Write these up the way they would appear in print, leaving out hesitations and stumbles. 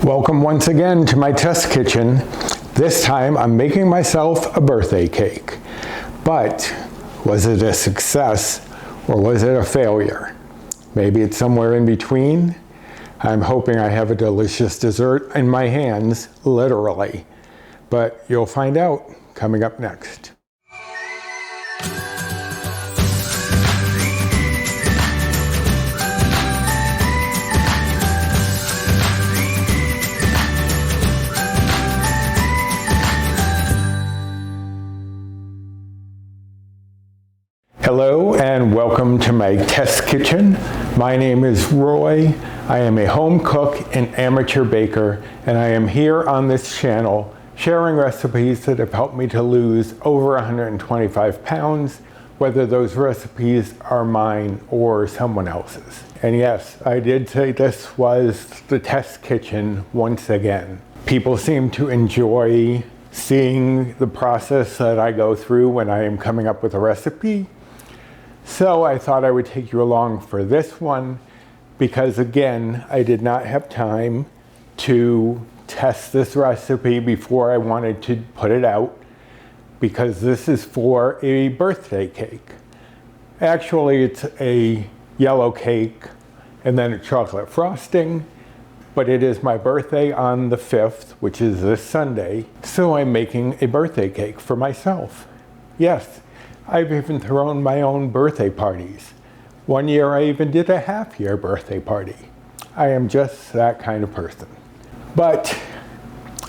Welcome once again to my test kitchen. This time I'm making myself a birthday cake. But was it a success or was it a failure? Maybe it's somewhere in between. I'm hoping I have a delicious dessert in my hands, literally. But you'll find out coming up next. Hello and welcome to my test kitchen. My name is Roy. I am a home cook and amateur baker, and I am here on this channel sharing recipes that have helped me to lose over 125 pounds, whether those recipes are mine or someone else's. And yes, I did say this was the test kitchen once again. People seem to enjoy seeing the process that I go through when I am coming up with a recipe. So I thought I would take you along for this one because, again, I did not have time to test this recipe before I wanted to put it out, because this is for a birthday cake. Actually, it's a yellow cake and then a chocolate frosting, but it is my birthday on the 5th, which is this Sunday, so I'm making a birthday cake for myself. Yes. I've even thrown my own birthday parties. One year I even did a half-year birthday party. I am just that kind of person. But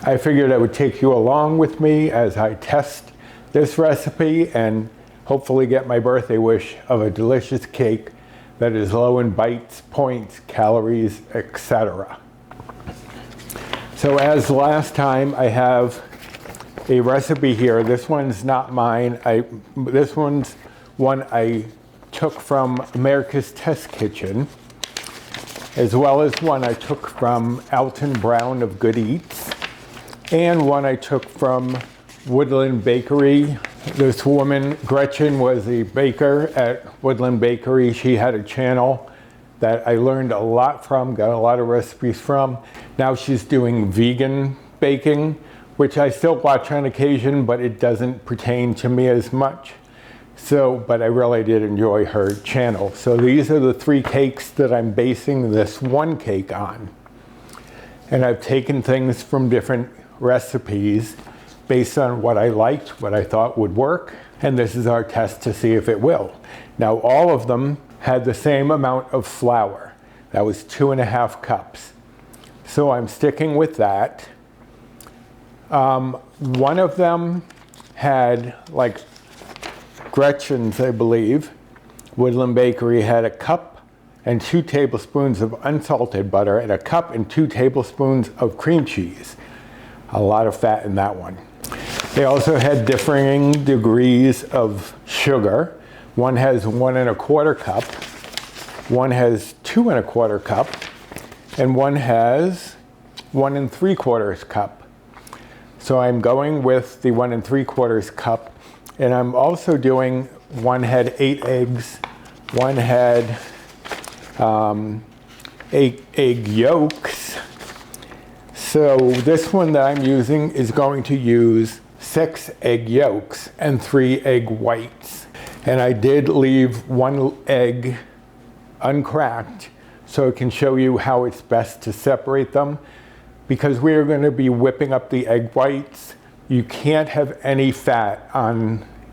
I figured I would take you along with me as I test this recipe and hopefully get my birthday wish of a delicious cake that is low in bites, points, calories, etc. So as last time, I have a recipe here. This one's not mine. This one's one I took from America's Test Kitchen, as well as one I took from Alton Brown of Good Eats, and one I took from Woodland Bakery. This woman, Gretchen, was a baker at Woodland Bakery. She had a channel that I learned a lot from, got a lot of recipes from. Now she's doing vegan baking, which I still watch on occasion, but it doesn't pertain to me as much. But I really did enjoy her channel. So these are the 3 cakes that I'm basing this one cake on. And I've taken things from different recipes based on what I liked, what I thought would work, and this is our test to see if it will. Now, all of them had the same amount of flour. That was 2.5 cups. So I'm sticking with that. One of them had, like Gretchen's, I believe, Woodland Bakery had a cup and 2 tablespoons of unsalted butter and a cup and 2 tablespoons of cream cheese. A lot of fat in that one. They also had differing degrees of sugar. One has 1 1/4 cup, one has 2 1/4 cup, and one has 1 3/4 cup. So I'm going with the 1 3/4 cup, and I'm also doing, one had 8 eggs, one had 8 egg yolks. So this one that I'm using is going to use 6 egg yolks and 3 egg whites. And I did leave 1 egg uncracked so I can show you how it's best to separate them. Because we are going to be whipping up the egg whites, you can't have any fat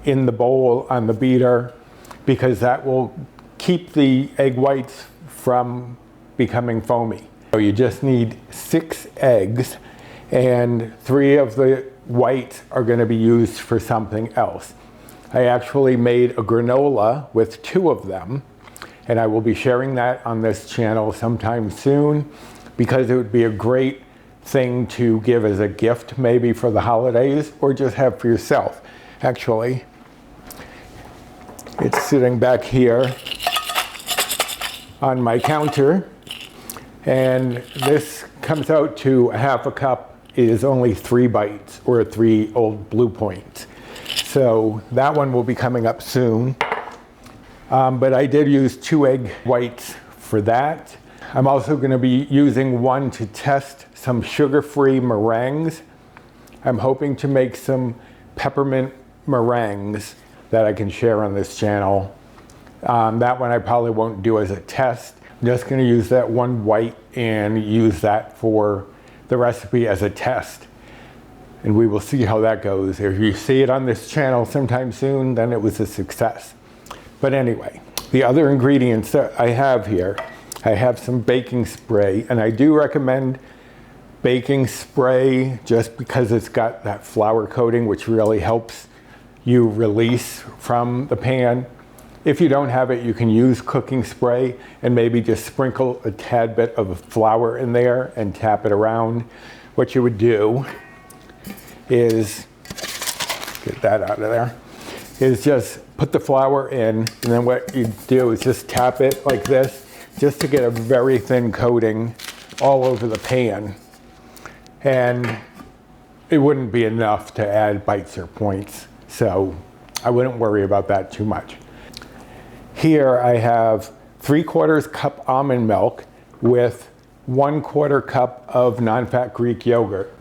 in the bowl on the beater, because that will keep the egg whites from becoming foamy. So you just need 6 eggs, and 3 of the whites are going to be used for something else. I actually made a granola with 2 of them, and I will be sharing that on this channel sometime soon, because it would be a great thing to give as a gift, maybe for the holidays, or just have for yourself. Actually, it's sitting back here on my counter, and this comes out to 1/2 cup is only 3 bites, or 3 old Blue Points. So that one will be coming up soon. But I did use 2 egg whites for that. I'm also going to be using one to test some sugar-free meringues. I'm hoping to make some peppermint meringues that I can share on this channel. That one I probably won't do as a test. I'm just going to use that one white and use that for the recipe as a test. And we will see how that goes. If you see it on this channel sometime soon, then it was a success. But anyway, the other ingredients that I have here, I have some baking spray, and I do recommend baking spray just because it's got that flour coating, which really helps you release from the pan. If you don't have it, you can use cooking spray and maybe just sprinkle a tad bit of flour in there and tap it around. What you would do is, get that out of there, is just put the flour in, and then what you do is just tap it like this, just to get a very thin coating all over the pan. And it wouldn't be enough to add bites or points, so I wouldn't worry about that too much. Here I have 3/4 cup almond milk with 1/4 cup of non-fat Greek yogurt.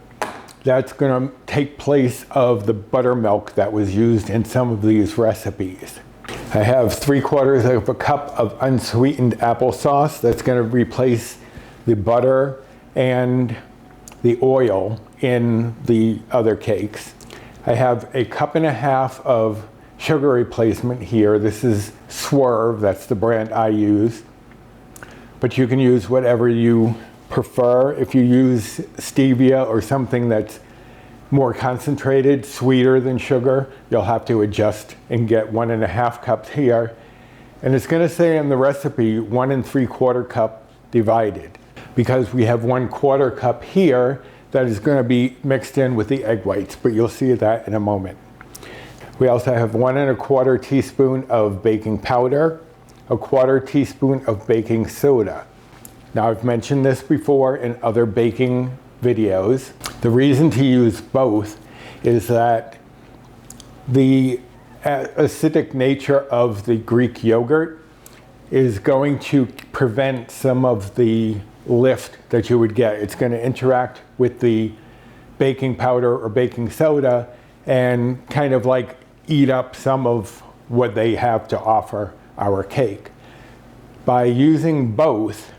That's going to take place of the buttermilk that was used in some of these recipes. I have 3/4 of a cup of unsweetened applesauce. That's going to replace the butter and the oil in the other cakes. I have a cup and a half of sugar replacement here. This is Swerve, that's the brand I use. But you can use whatever you prefer. If you use stevia or something that's more concentrated, sweeter than sugar, you'll have to adjust and get 1.5 cups here. And it's going to say in the recipe 1 3/4 cup divided, because we have 1/4 cup here that is going to be mixed in with the egg whites, but you'll see that in a moment. We also have 1 1/4 teaspoon of baking powder, 1/4 teaspoon of baking soda. Now I've mentioned this before in other baking videos. The reason to use both is that the acidic nature of the Greek yogurt is going to prevent some of the lift that you would get. It's going to interact with the baking powder or baking soda and kind of like eat up some of what they have to offer our cake. By using both,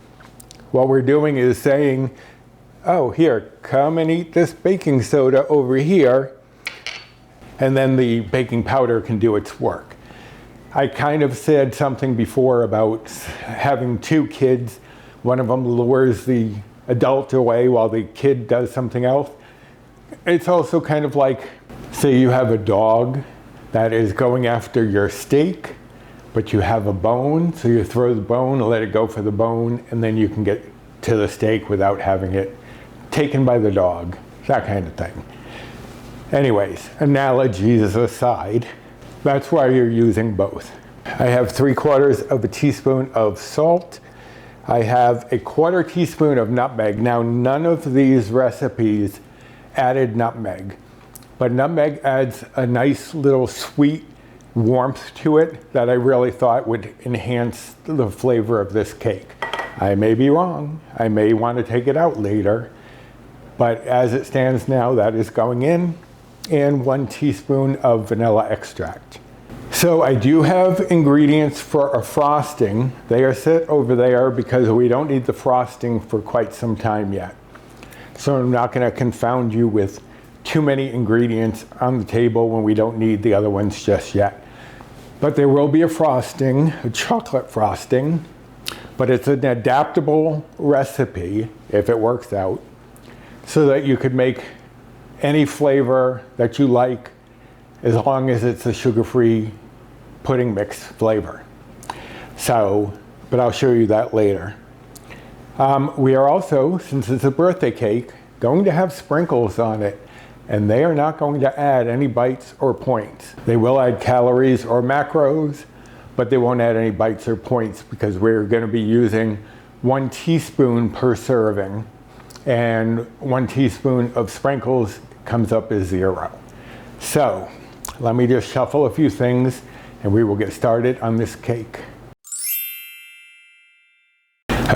what we're doing is saying, oh, here, come and eat this baking soda over here, and then the baking powder can do its work. I kind of said something before about having 2 kids. One of them lures the adult away while the kid does something else. It's also kind of like, say you have a dog that is going after your steak, but you have a bone, so you throw the bone, let it go for the bone, and then you can get to the steak without having it taken by the dog, that kind of thing. Anyways, analogies aside, that's why you're using both. I have 3/4 of a teaspoon of salt. I have 1/4 teaspoon of nutmeg. Now, none of these recipes added nutmeg, but nutmeg adds a nice little sweet warmth to it that I really thought would enhance the flavor of this cake. I may be wrong. I may want to take it out later, but as it stands now, that is going in, and 1 teaspoon of vanilla extract. So I do have ingredients for a frosting. They are set over there because we don't need the frosting for quite some time yet. So I'm not going to confound you with too many ingredients on the table when we don't need the other ones just yet. But there will be a frosting, a chocolate frosting, but it's an adaptable recipe if it works out, so that you could make any flavor that you like as long as it's a sugar-free pudding mix flavor. So, but I'll show you that later. We are also, since it's a birthday cake, going to have sprinkles on it, and they are not going to add any bites or points. They will add calories or macros, but they won't add any bites or points because we're going to be using 1 teaspoon per serving, and 1 teaspoon of sprinkles comes up as 0. So let me just shuffle a few things and we will get started on this cake.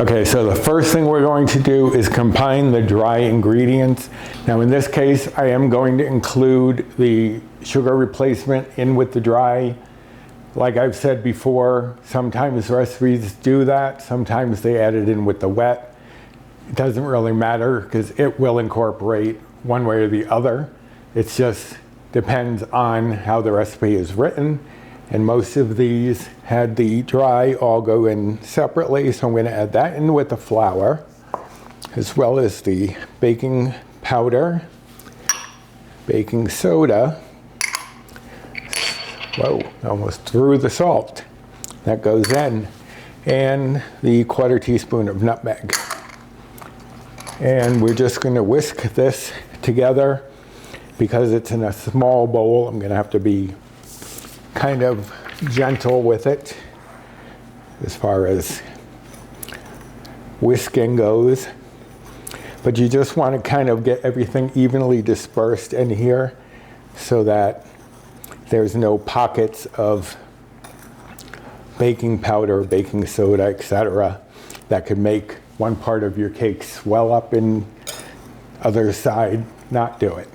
Okay, so the first thing we're going to do is combine the dry ingredients. Now in this case, I am going to include the sugar replacement in with the dry. Like I've said before, sometimes recipes do that, sometimes they add it in with the wet. It doesn't really matter because it will incorporate one way or the other. It just depends on how the recipe is written. And most of these had the dry all go in separately, so I'm going to add that in with the flour, as well as the baking powder, baking soda. Whoa, almost threw the salt. That goes in. And the 1/4 teaspoon of nutmeg. And we're just going to whisk this together. Because it's in a small bowl, I'm going to have to be kind of gentle with it as far as whisking goes. But you just want to kind of get everything evenly dispersed in here so that there's no pockets of baking powder, baking soda, etc. that could make one part of your cake swell up and other side not do it.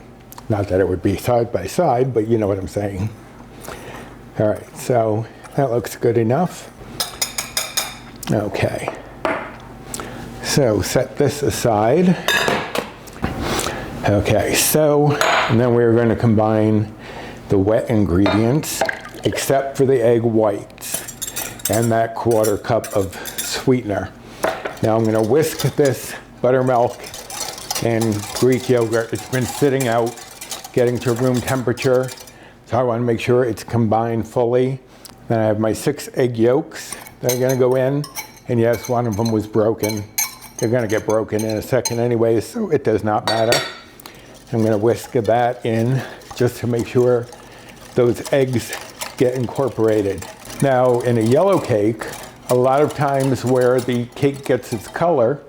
Not that it would be side by side, but you know what I'm saying. All right, so that looks good enough. Okay, so set this aside. Okay, so, and then we're going to combine the wet ingredients, except for the egg whites and that 1/4 cup of sweetener. Now I'm going to whisk this buttermilk and Greek yogurt. It's been sitting out, getting to room temperature. So I want to make sure it's combined fully. Then I have my 6 egg yolks that are going to go in. And yes, one of them was broken. They're going to get broken in a second anyway, so it does not matter. I'm going to whisk that in just to make sure those eggs get incorporated. Now, in a yellow cake, a lot of times where the cake gets its color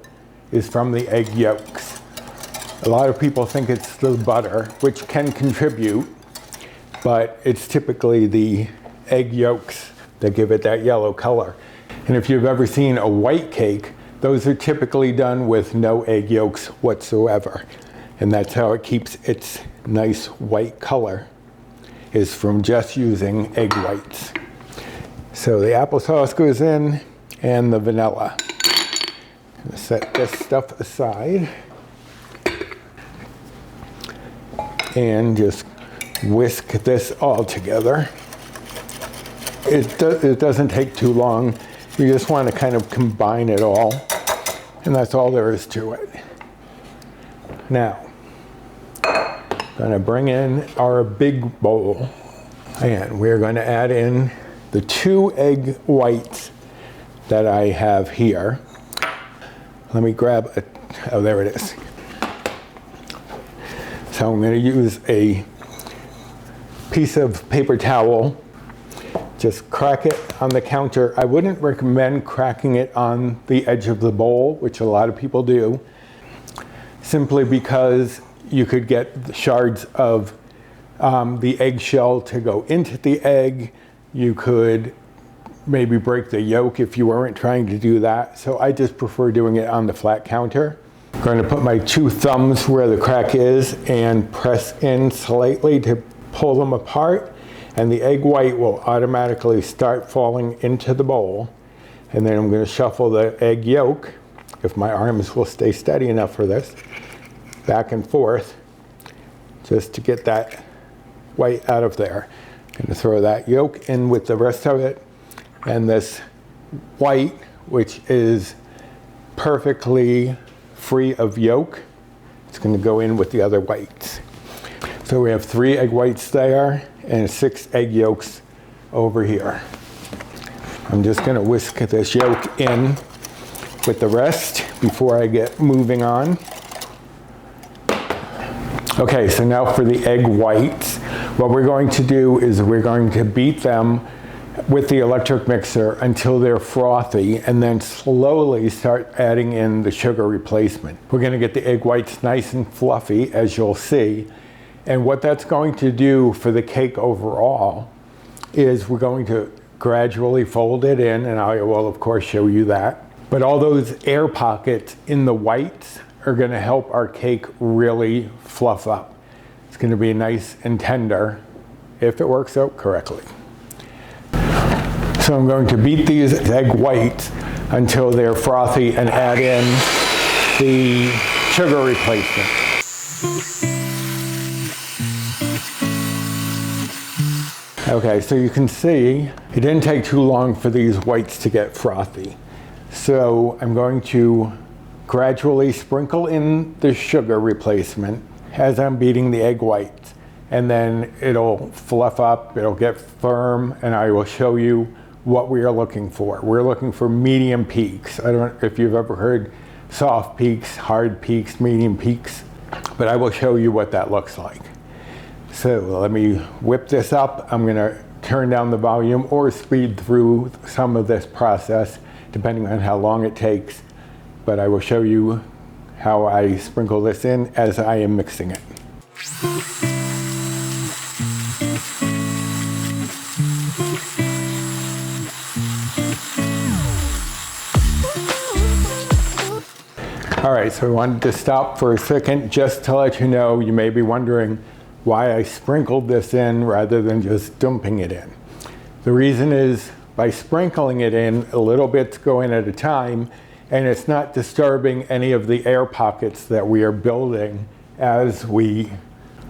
is from the egg yolks. A lot of people think it's the butter, which can contribute, but it's typically the egg yolks that give it that yellow color. And if you've ever seen a white cake, those are typically done with no egg yolks whatsoever. And that's how it keeps its nice white color, is from just using egg whites. So the applesauce goes in and the vanilla. I'm gonna set this stuff aside and just whisk this all together. It doesn't take too long. You just want to kind of combine it all, and that's all there is to it. Now, I'm going to bring in our big bowl, and we're going to add in the 2 egg whites that I have here. Let me grab a, oh, there it is. So I'm going to use a piece of paper towel, just crack it on the counter. I wouldn't recommend cracking it on the edge of the bowl, which a lot of people do, simply because you could get shards of the eggshell to go into the egg. You could maybe break the yolk if you weren't trying to do that. So I just prefer doing it on the flat counter. I'm going to put my 2 thumbs where the crack is and press in slightly to pull them apart, and the egg white will automatically start falling into the bowl. And then I'm going to shuffle the egg yolk, if my arms will stay steady enough for this, back and forth, just to get that white out of there. I'm going to throw that yolk in with the rest of it, and this white, which is perfectly free of yolk, it's going to go in with the other whites. So we have 3 egg whites there and 6 egg yolks over here. I'm just going to whisk this yolk in with the rest before I get moving on. Okay, so now for the egg whites. What we're going to do is we're going to beat them with the electric mixer until they're frothy, and then slowly start adding in the sugar replacement. We're going to get the egg whites nice and fluffy, as you'll see. And what that's going to do for the cake overall is we're going to gradually fold it in, and I will of course show you that. But all those air pockets in the whites are going to help our cake really fluff up. It's going to be nice and tender if it works out correctly. So I'm going to beat these egg whites until they're frothy and add in the sugar replacement. Okay, so you can see it didn't take too long for these whites to get frothy. So I'm going to gradually sprinkle in the sugar replacement as I'm beating the egg whites. And then it'll fluff up, it'll get firm, and I will show you what we are looking for. We're looking for medium peaks. I don't know if you've ever heard soft peaks, hard peaks, medium peaks, but I will show you what that looks like. So let me whip this up. I'm gonna turn down the volume or speed through some of this process, depending on how long it takes. But I will show you how I sprinkle this in as I am mixing it. All right, so I wanted to stop for a second just to let you know, you may be wondering why I sprinkled this in rather than just dumping it in. The reason is by sprinkling it in, a little bits go in at a time, and it's not disturbing any of the air pockets that we are building as we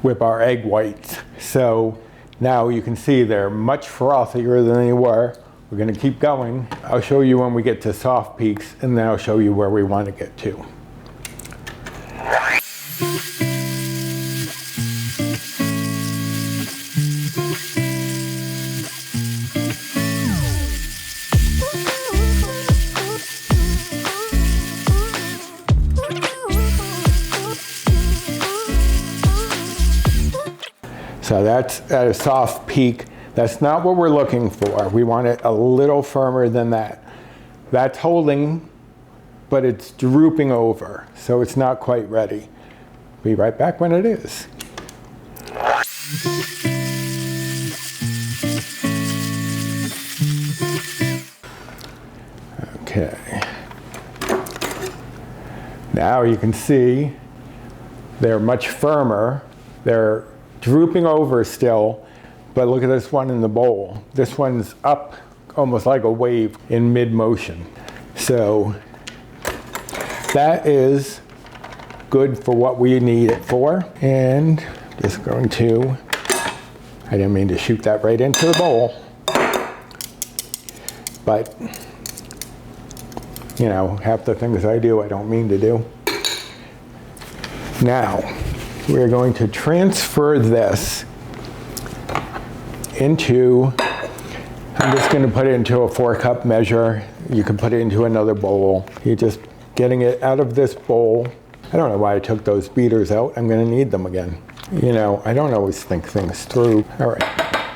whip our egg whites. So now you can see they're much frothier than they were. We're gonna keep going. I'll show you when we get to soft peaks, and then I'll show you where we want to get to. So that's at a soft peak. That's not what we're looking for. We want it a little firmer than that. That's holding, but it's drooping over, so it's not quite ready. Be right back when it is. Okay. Now you can see they're much firmer. They're drooping over still, but look at this one in the bowl. This one's up almost like a wave in mid-motion. So that is good for what we need it for. And just going to, I didn't mean to shoot that right into the bowl, but you know, half the things I do, I don't mean to do. Now, we're going to transfer this into, I'm just going to put it into a 4-cup measure. You can put it into another bowl. You're just getting it out of this bowl. I don't know why I took those beaters out. I'm going to need them again. You know, I don't always think things through. All right.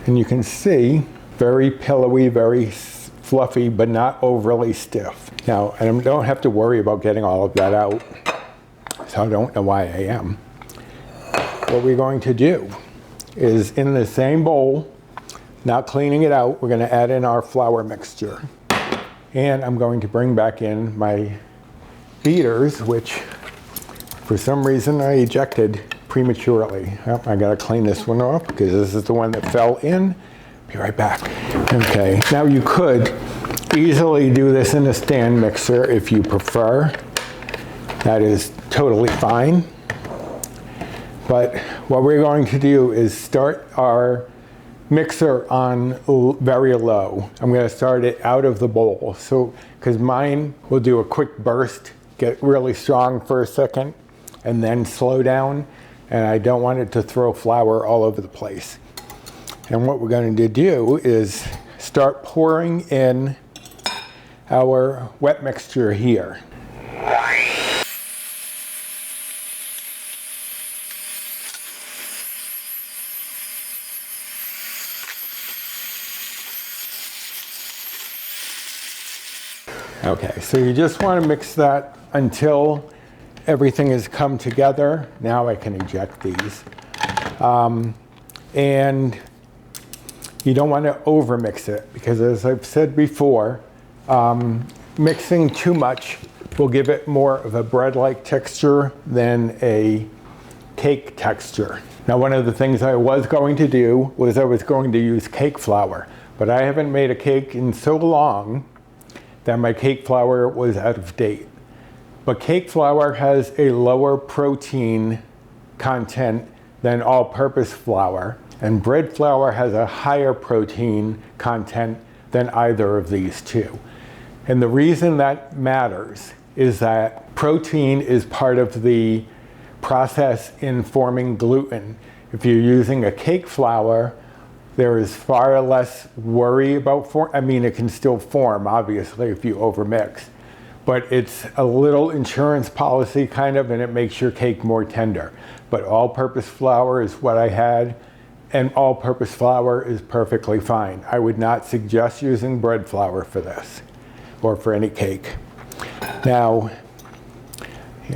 And you can see, very pillowy, very fluffy, but not overly stiff. Now, I don't have to worry about getting all of that out. So I don't know why I am. What we're going to do is in the same bowl, not cleaning it out, we're going to add in our flour mixture. And I'm going to bring back in my beaters, which for some reason I ejected prematurely. Oh, I got to clean this one off because this is the one that fell in. Be right back. Okay, now you could easily do this in a stand mixer if you prefer. That is totally fine. But what we're going to do is start our mixer on very low. I'm going to start it out of the bowl. So, because mine will do a quick burst, get really strong for a second, and then slow down. And I don't want it to throw flour all over the place. And what we're going to do is start pouring in our wet mixture here. Okay, so you just want to mix that until everything has come together. Now I can eject these. And you don't want to over mix it because, as I've said before, Mixing too much will give it more of a bread-like texture than a cake texture. Now, one of the things I was going to do was I was going to use cake flour, but I haven't made a cake in so long that my cake flour was out of date. But cake flour has a lower protein content than all-purpose flour, and bread flour has a higher protein content than either of these two. And the reason that matters is that protein is part of the process in forming gluten. If you're using a cake flour, there is far less worry about it can still form, obviously, if you overmix. But it's a little insurance policy kind of, and it makes your cake more tender. But all-purpose flour is what I had, and all-purpose flour is perfectly fine. I would not suggest using bread flour for this, or for any cake. Now,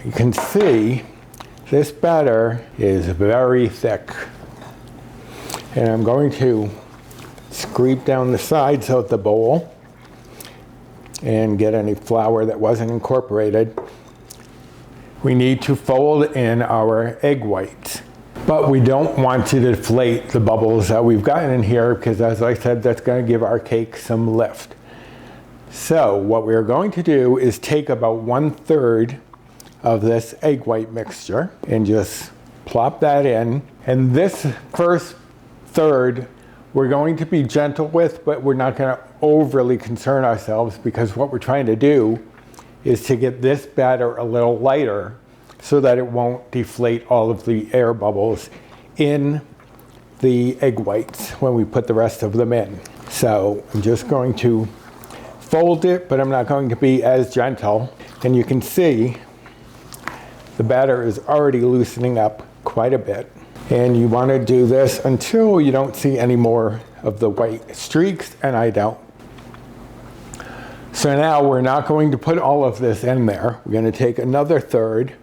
you can see this batter is very thick. And I'm going to scrape down the sides of the bowl and get any flour that wasn't incorporated. We need to fold in our egg whites, but we don't want to deflate the bubbles that we've gotten in here because, as I said, that's going to give our cake some lift. So what we're going to do is take about 1/3 of this egg white mixture and just plop that in. And this first third we're going to be gentle with, but we're not going to overly concern ourselves, because what we're trying to do is to get this batter a little lighter so that it won't deflate all of the air bubbles in the egg whites when we put the rest of them in. So I'm just going to fold it, but I'm not going to be as gentle. And you can see the batter is already loosening up quite a bit. And you want to do this until you don't see any more of the white streaks, and I don't. So now we're not going to put all of this in there. We're going to take another third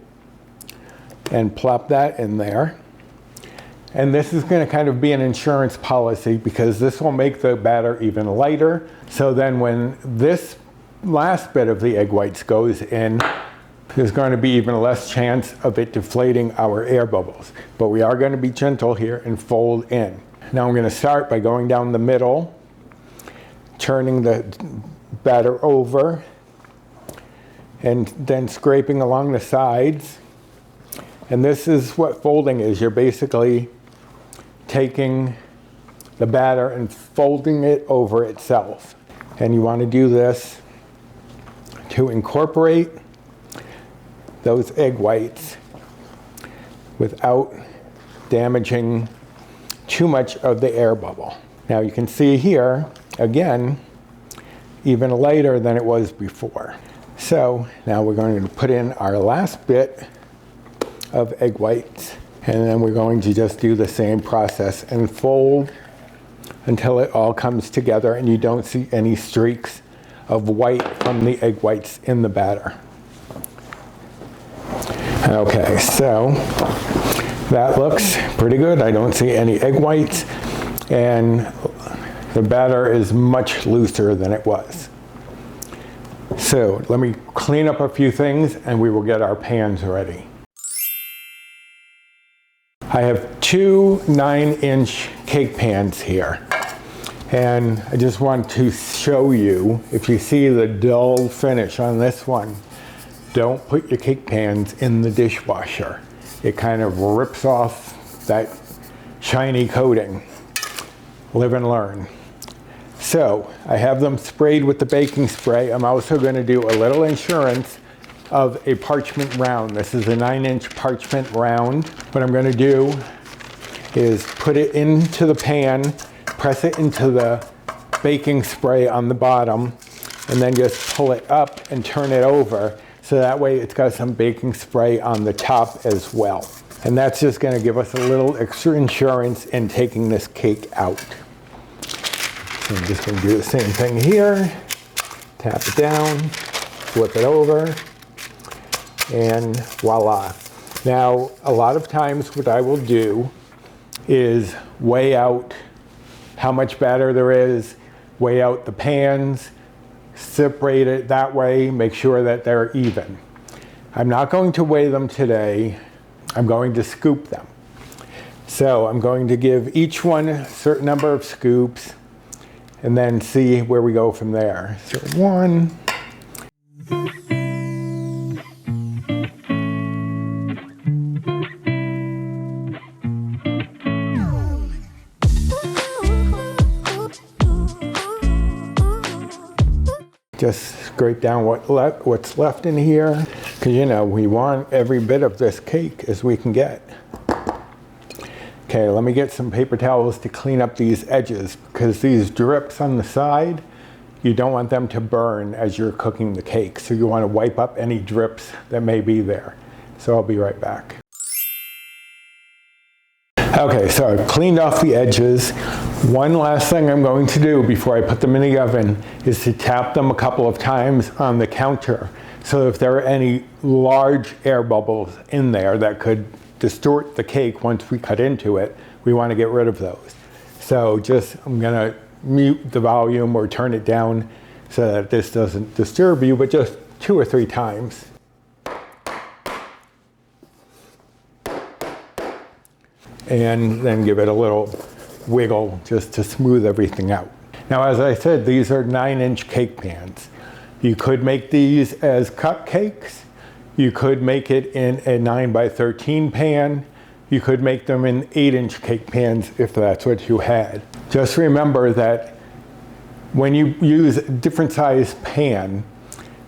and plop that in there. And this is going to kind of be an insurance policy, because this will make the batter even lighter. So then when this last bit of the egg whites goes in, there's going to be even less chance of it deflating our air bubbles. But we are going to be gentle here and fold in. Now I'm going to start by going down the middle, turning the batter over, and then scraping along the sides. And this is what folding is. You're basically taking the batter and folding it over itself. And you want to do this to incorporate those egg whites without damaging too much of the air bubble. Now you can see here, again, even lighter than it was before. So now we're going to put in our last bit of egg whites, and then we're going to just do the same process and fold until it all comes together and you don't see any streaks of white from the egg whites in the batter. Okay, so that looks pretty good. I don't see any egg whites, and the batter is much looser than it was. So let me clean up a few things and we will get our pans ready. I have two 9-inch cake pans here, and I just want to show you, if you see the dull finish on this one, don't put your cake pans in the dishwasher. It kind of rips off that shiny coating. Live and learn. So I have them sprayed with the baking spray. I'm also going to do a little insurance of a parchment round. This is a 9-inch parchment round. What I'm going to do is put it into the pan, press it into the baking spray on the bottom, and then just pull it up and turn it over. So that way it's got some baking spray on the top as well. And that's just going to give us a little extra insurance in taking this cake out. So I'm just going to do the same thing here. Tap it down, flip it over, and voila. Now, a lot of times what I will do is weigh out how much batter there is, weigh out the pans, separate it that way, make sure that they're even. I'm not going to weigh them today. I'm going to scoop them. So I'm going to give each one a certain number of scoops and then see where we go from there. So 1. Just scrape down what's left in here, because you know we want every bit of this cake as we can get. Okay, let me get some paper towels to clean up these edges, because these drips on the side, you don't want them to burn as you're cooking the cake. So you want to wipe up any drips that may be there. So I'll be right back. Okay, so I've cleaned off the edges. One last thing I'm going to do before I put them in the oven is to tap them a couple of times on the counter. So if there are any large air bubbles in there that could distort the cake once we cut into it, we want to get rid of those. So I'm going to mute the volume or turn it down so that this doesn't disturb you, but just 2 or 3 times. And then give it a little wiggle just to smooth everything out. Now, as I said, these are 9-inch cake pans. You could make these as cupcakes. You could make it in a 9x13 pan. You could make them in 8-inch cake pans if that's what you had. Just remember that when you use a different size pan,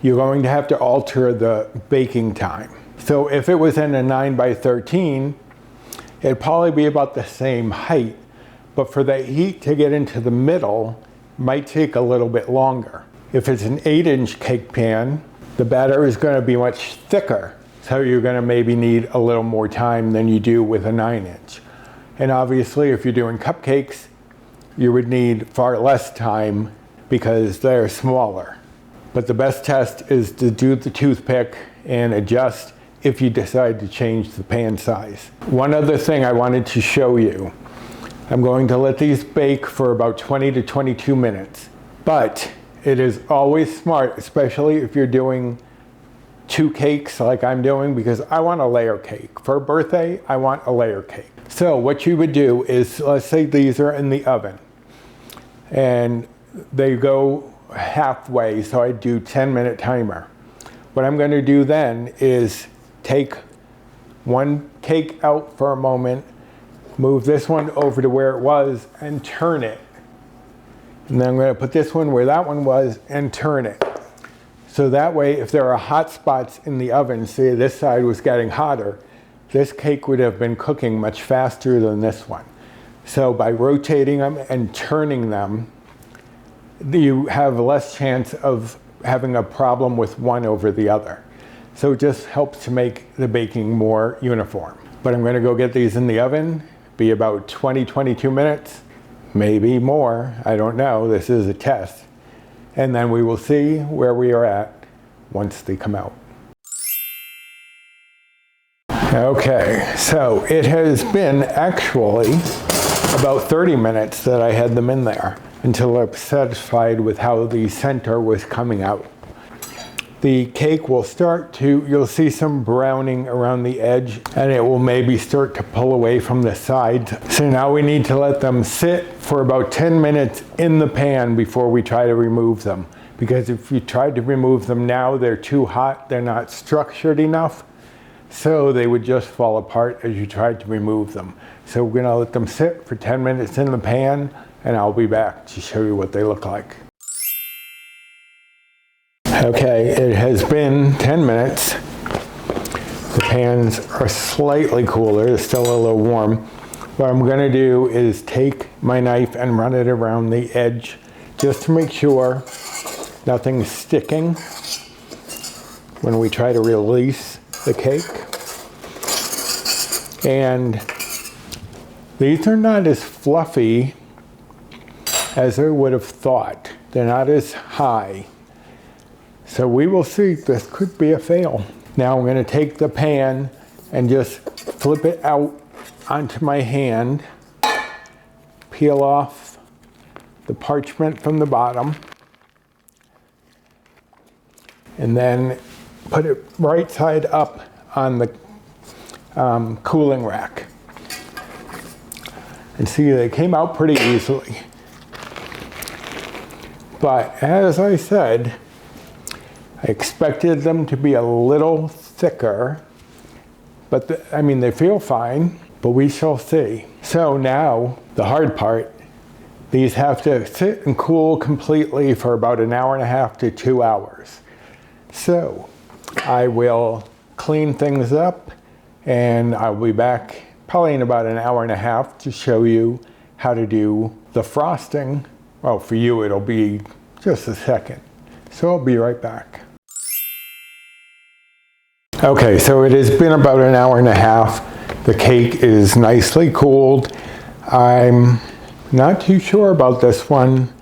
you're going to have to alter the baking time. So if it was in a 9x13, it'd probably be about the same height, but for the heat to get into the middle, might take a little bit longer. If it's an 8-inch cake pan, the batter is going to be much thicker, so you're going to maybe need a little more time than you do with a 9-inch. And obviously, if you're doing cupcakes, you would need far less time because they're smaller. But the best test is to do the toothpick and adjust if you decide to change the pan size. One other thing I wanted to show you. I'm going to let these bake for about 20 to 22 minutes. But it is always smart, especially if you're doing 2 cakes like I'm doing, because I want a layer cake. For a birthday, I want a layer cake. So what you would do is, let's say these are in the oven and they go halfway, so I do 10-minute timer. What I'm going to do then is take one cake out for a moment, move this one over to where it was and turn it. And then I'm going to put this one where that one was and turn it. So that way, if there are hot spots in the oven, say this side was getting hotter, this cake would have been cooking much faster than this one. So by rotating them and turning them, you have less chance of having a problem with one over the other. So it just helps to make the baking more uniform. But I'm going to go get these in the oven, be about 20-22 minutes, maybe more, I don't know, this is a test. And then we will see where we are at once they come out. Okay, so it has been actually about 30 minutes that I had them in there until I was satisfied with how the center was coming out. The cake will start to, you'll see some browning around the edge, and it will maybe start to pull away from the sides. So now we need to let them sit for about 10 minutes in the pan before we try to remove them. Because if you try to remove them now, they're too hot, they're not structured enough, so they would just fall apart as you tried to remove them. So we're gonna let them sit for 10 minutes in the pan, and I'll be back to show you what they look like. Okay, it has been 10 minutes. The pans are slightly cooler, they're still a little warm. What I'm gonna do is take my knife and run it around the edge just to make sure nothing's sticking when we try to release the cake. And these are not as fluffy as I would have thought. They're not as high. So we will see, this could be a fail. Now I'm going to take the pan and just flip it out onto my hand, peel off the parchment from the bottom, and then put it right side up on the cooling rack. And see, they came out pretty easily. But as I said, I expected them to be a little thicker, but I mean, they feel fine, but we shall see. So now, the hard part, these have to sit and cool completely for about an hour and a half to 2 hours. So I will clean things up, and I'll be back probably in about an hour and a half to show you how to do the frosting. Well, for you, it'll be just a second. So I'll be right back. Okay, so it has been about an hour and a half. The cake is nicely cooled. I'm not too sure about this one.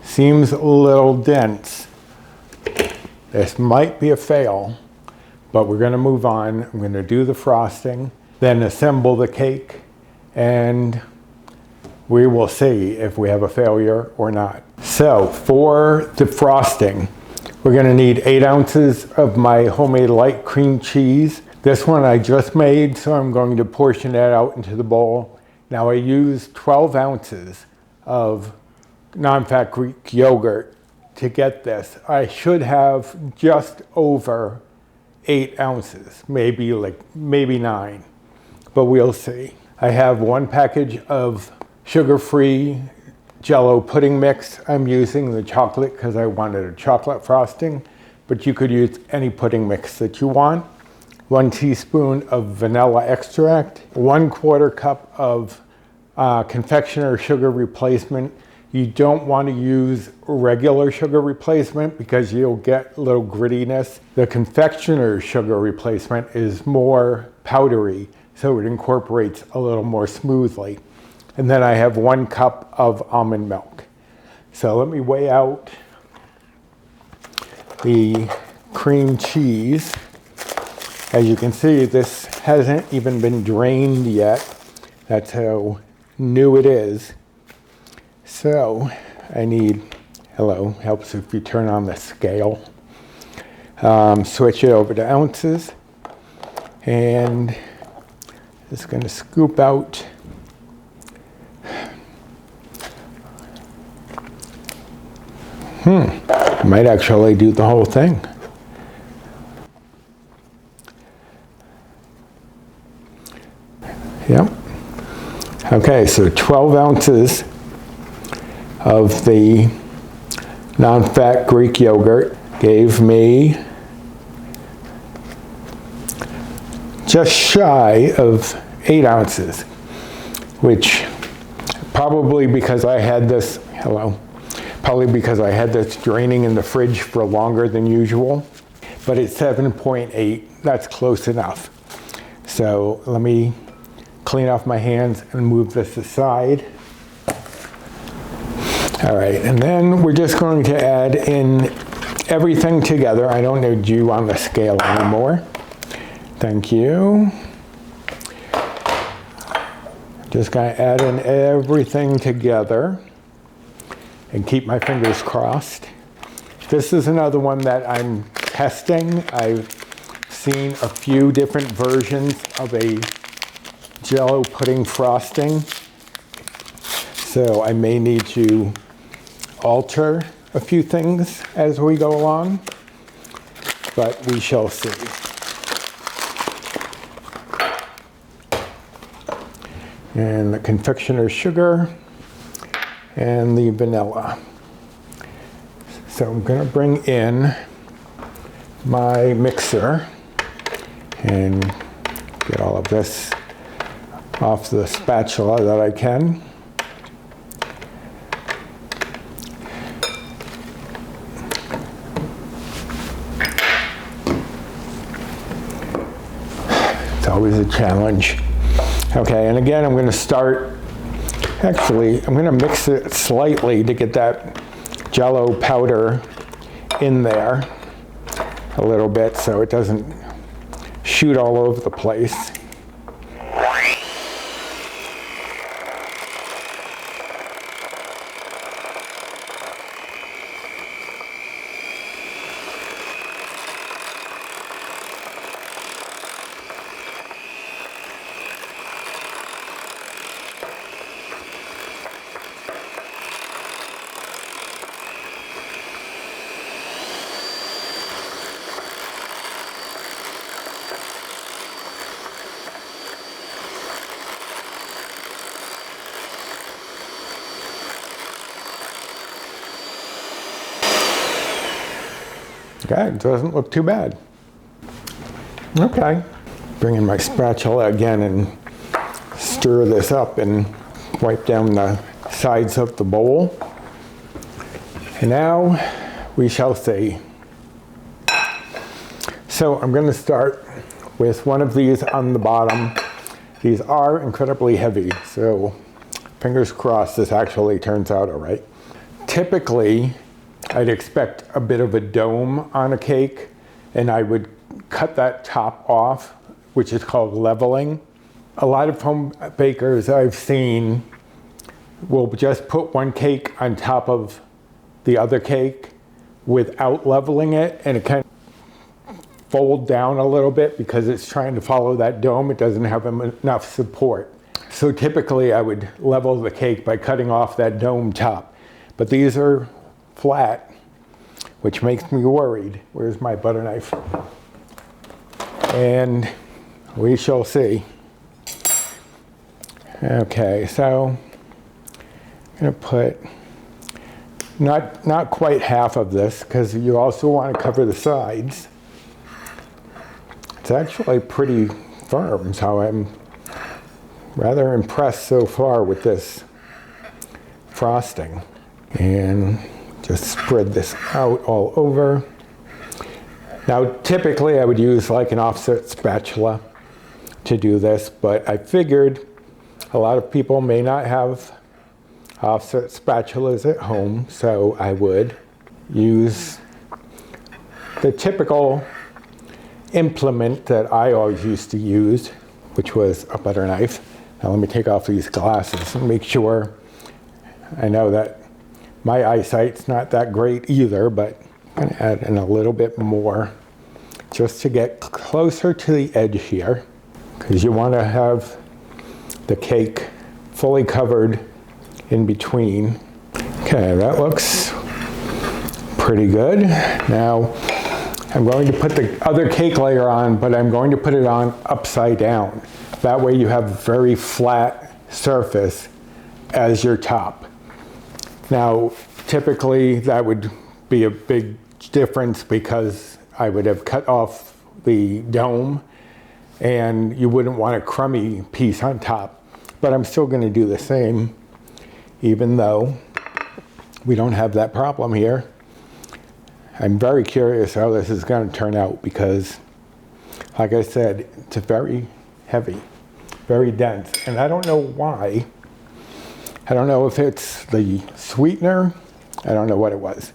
Seems a little dense. This might be a fail, but we're gonna move on. I'm gonna do the frosting, then assemble the cake, and we will see if we have a failure or not. So for the frosting, we're gonna need 8 ounces of my homemade light cream cheese. This one I just made, so I'm going to portion that out into the bowl. Now I use 12 ounces of non-fat Greek yogurt to get this. I should have just over 8 ounces, maybe 9, but we'll see. I have 1 package of sugar-free Jell-O pudding mix. I'm using the chocolate because I wanted a chocolate frosting, but you could use any pudding mix that you want. 1 teaspoon of vanilla extract, 1/4 cup of confectioner sugar replacement. You don't want to use regular sugar replacement because you'll get a little grittiness. The confectioner sugar replacement is more powdery, so it incorporates a little more smoothly. And then I have 1 cup of almond milk. So let me weigh out the cream cheese. As you can see, this hasn't even been drained yet. That's how new it is. So I need, helps if you turn on the scale. Switch it over to ounces. And just gonna scoop out might actually do the whole thing. Yep. Okay, so 12 ounces of the non-fat Greek yogurt gave me just shy of 8 ounces, which probably because I had this, draining in the fridge for longer than usual, but it's 7.8, that's close enough. So let me clean off my hands and move this aside. All right, and then we're just going to add in everything together. I don't need you on the scale anymore. Thank you. Just gonna add in everything together and keep my fingers crossed. This is another one that I'm testing. I've seen a few different versions of a Jell-O pudding frosting, so I may need to alter a few things as we go along, but we shall see. And the confectioner sugar and the vanilla. So I'm going to bring in my mixer and get all of this off the spatula that I can. It's always a challenge. Okay, and again, I'm going to start, actually, I'm going to mix it slightly to get that Jell-O powder in there a little bit so it doesn't shoot all over the place. Okay, it doesn't look too bad. Okay, bring in my spatula again and stir this up and wipe down the sides of the bowl. And now we shall see. So I'm going to start with one of these on the bottom. These are incredibly heavy, so fingers crossed this actually turns out all right. Typically, I'd expect a bit of a dome on a cake, and I would cut that top off, which is called leveling. A lot of home bakers I've seen will just put one cake on top of the other cake without leveling it, and it kind of fold down a little bit because it's trying to follow that dome. It doesn't have enough support. So typically I would level the cake by cutting off that dome top. But these are flat, which makes me worried. Where's my butter knife? And we shall see. Okay, so I'm gonna put not quite half of this, because you also want to cover the sides. It's actually pretty firm, so I'm rather impressed so far with this frosting. And just spread this out all over. Now, typically I would use like an offset spatula to do this, but I figured a lot of people may not have offset spatulas at home, so I would use the typical implement that I always used to use, which was a butter knife. Now let me take off these glasses and make sure. I know that my eyesight's not that great either, but I'm gonna add in a little bit more just to get closer to the edge here, because you want to have the cake fully covered in between. Okay, that looks pretty good. Now I'm going to put the other cake layer on, but I'm going to put it on upside down. That way you have a very flat surface as your top. Now, typically that would be a big difference because I would have cut off the dome and you wouldn't want a crummy piece on top. But I'm still going to do the same, even though we don't have that problem here. I'm very curious how this is going to turn out because, like I said, it's very heavy, very dense, and I don't know why. I don't know if it's the sweetener. I don't know what it was.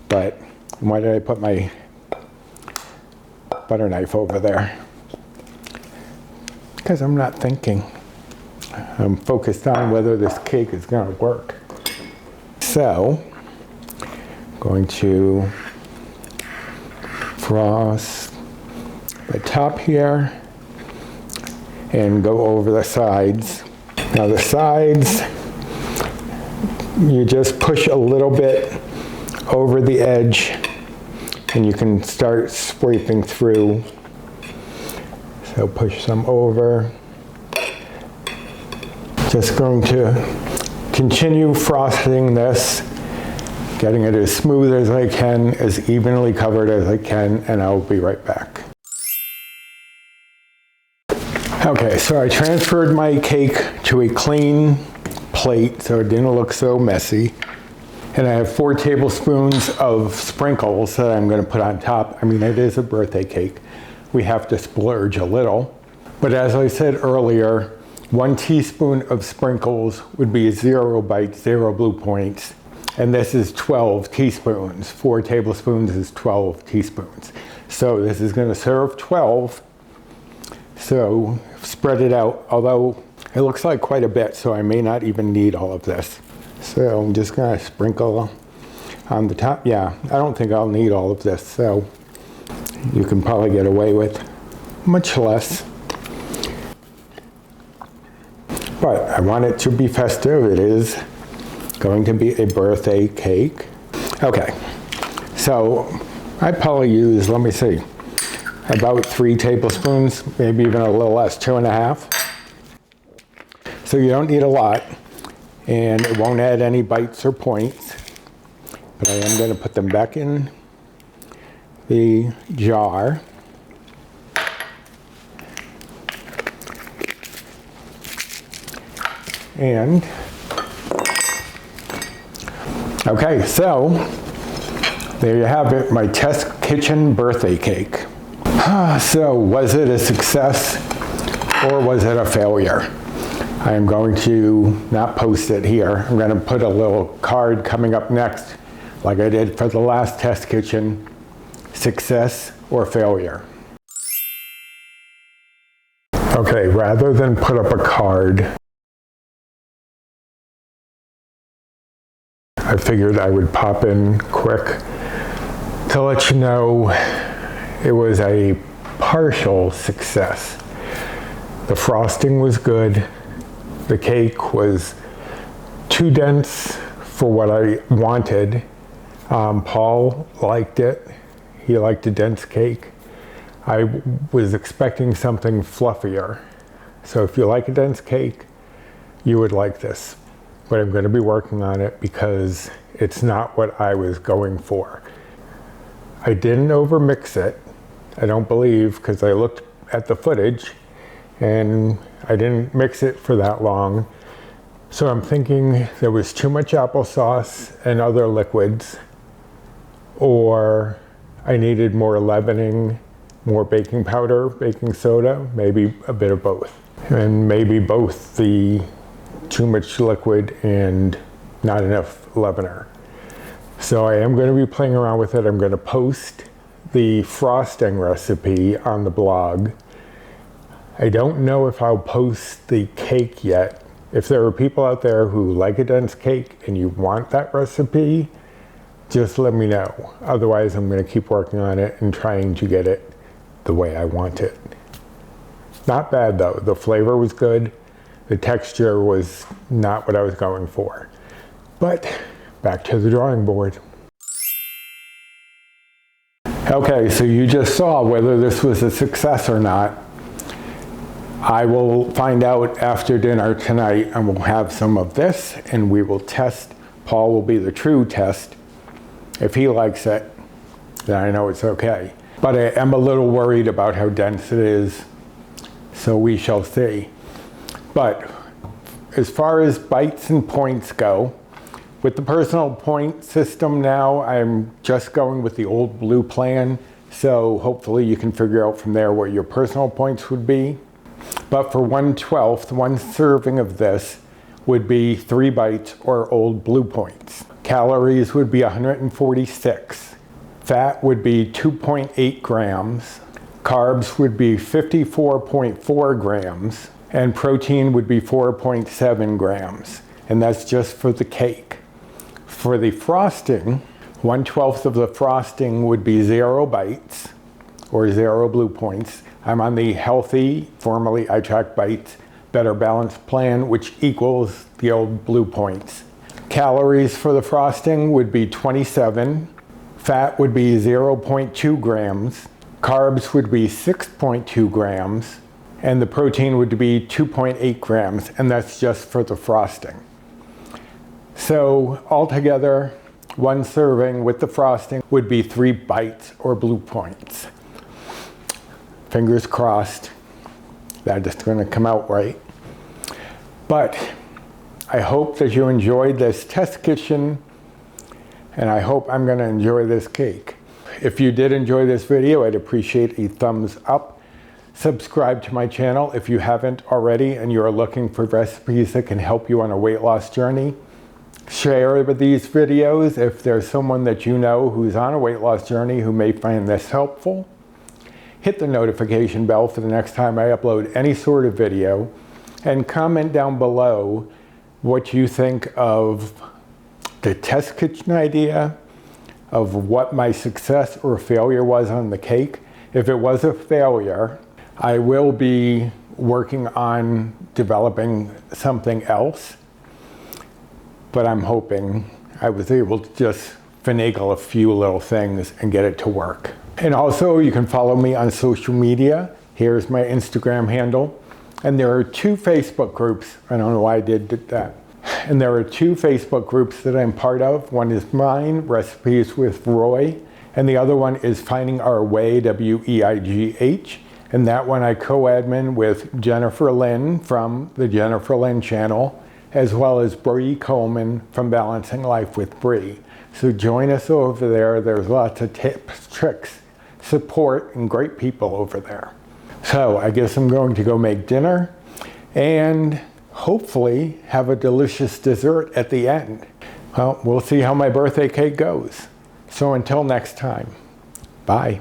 But why did I put my butter knife over there? Because I'm not thinking. I'm focused on whether this cake is going to work. So, I'm going to frost the top here and go over the sides. Now the sides, you just push a little bit over the edge and you can start scraping through. So push some over. Just going to continue frosting this, getting it as smooth as I can, as evenly covered as I can, and I'll be right back. Okay, so I transferred my cake to a clean plate so it didn't look so messy. And I have 4 tablespoons of sprinkles that I'm going to put on top. I mean, it is a birthday cake. We have to splurge a little. But as I said earlier, 1 teaspoon of sprinkles would be 0 bites, 0 blue points. And this is 12 teaspoons. 4 tablespoons is 12 teaspoons. So this is going to serve 12. So spread it out, although it looks like quite a bit, so I may not even need all of this. So I'm just going to sprinkle on the top. Yeah, I don't think I'll need all of this, so you can probably get away with much less. But I want it to be festive. It is going to be a birthday cake. Okay, so I probably use, let me see, about 3 tablespoons, maybe even a little less, 2.5. So you don't need a lot, and it won't add any bites or points. But I am going to put them back in the jar. And okay, so there you have it, my test kitchen birthday cake. So was it a success or was it a failure? I am going to not post it here. I'm going to put a little card coming up next, like I did for the last test kitchen, success or failure. Okay, rather than put up a card, I figured I would pop in quick to let you know it was a partial success. The frosting was good. The cake was too dense for what I wanted. Paul liked it. He liked a dense cake. I was expecting something fluffier. So if you like a dense cake, you would like this. But I'm going to be working on it because it's not what I was going for. I didn't overmix it, I don't believe, because I looked at the footage and I didn't mix it for that long. So I'm thinking there was too much applesauce and other liquids, or I needed more leavening, more baking powder, baking soda, maybe a bit of both. And maybe both the too much liquid and not enough leavener. So I am going to be playing around with it. I'm going to post the frosting recipe on the blog. I don't know if I'll post the cake yet. If there are people out there who like a dense cake and you want that recipe, just let me know. Otherwise, I'm going to keep working on it and trying to get it the way I want it. Not bad though. The flavor was good. The texture was not what I was going for. But back to the drawing board. Okay, so you just saw whether this was a success or not. I will find out after dinner tonight, and we'll have some of this and we will test. Paul will be the true test. If he likes it, then I know it's okay. But I am a little worried about how dense it is, so we shall see. But as far as bites and points go, with the personal point system now, I'm just going with the old blue plan. So hopefully you can figure out from there what your personal points would be. But for 1/12, one serving of this would be 3 bites or old blue points. Calories would be 146. Fat would be 2.8 grams. Carbs would be 54.4 grams. And protein would be 4.7 grams. And that's just for the cake. For the frosting, 1/12 of the frosting would be 0 bites or 0 blue points. I'm on the Healthi, formerly iTrackBites, Better Balance plan, which equals the old blue points. Calories for the frosting would be 27. Fat would be 0.2 grams. Carbs would be 6.2 grams. And the protein would be 2.8 grams, and that's just for the frosting. So altogether, one serving with the frosting would be 3 bites or blue points. Fingers crossed that it's going to come out right. But I hope that you enjoyed this test kitchen, and I hope I'm going to enjoy this cake. If you did enjoy this video, I'd appreciate a thumbs up. Subscribe to my channel if you haven't already and you're looking for recipes that can help you on a weight loss journey. Share these videos if there's someone that you know who's on a weight loss journey who may find this helpful. Hit the notification bell for the next time I upload any sort of video, and comment down below what you think of the test kitchen idea, of what my success or failure was on the cake. If it was a failure, I will be working on developing something else. But I'm hoping I was able to just finagle a few little things and get it to work. And also, you can follow me on social media. Here's my Instagram handle. And there are 2 Facebook groups. I don't know why I did that. And there are 2 Facebook groups that I'm part of. One is mine, Recipes with Roy, And the other one is Finding Our Way, W-E-I-G-H. And that one I co-admin with Jennifer Lynn from the Jennifer Lynn channel, as well as Bree Coleman from Balancing Life with Bree. So join us over there. There's lots of tips, tricks, support, and great people over there. So I guess I'm going to go make dinner and hopefully have a delicious dessert at the end. Well, we'll see how my birthday cake goes. So until next time, bye.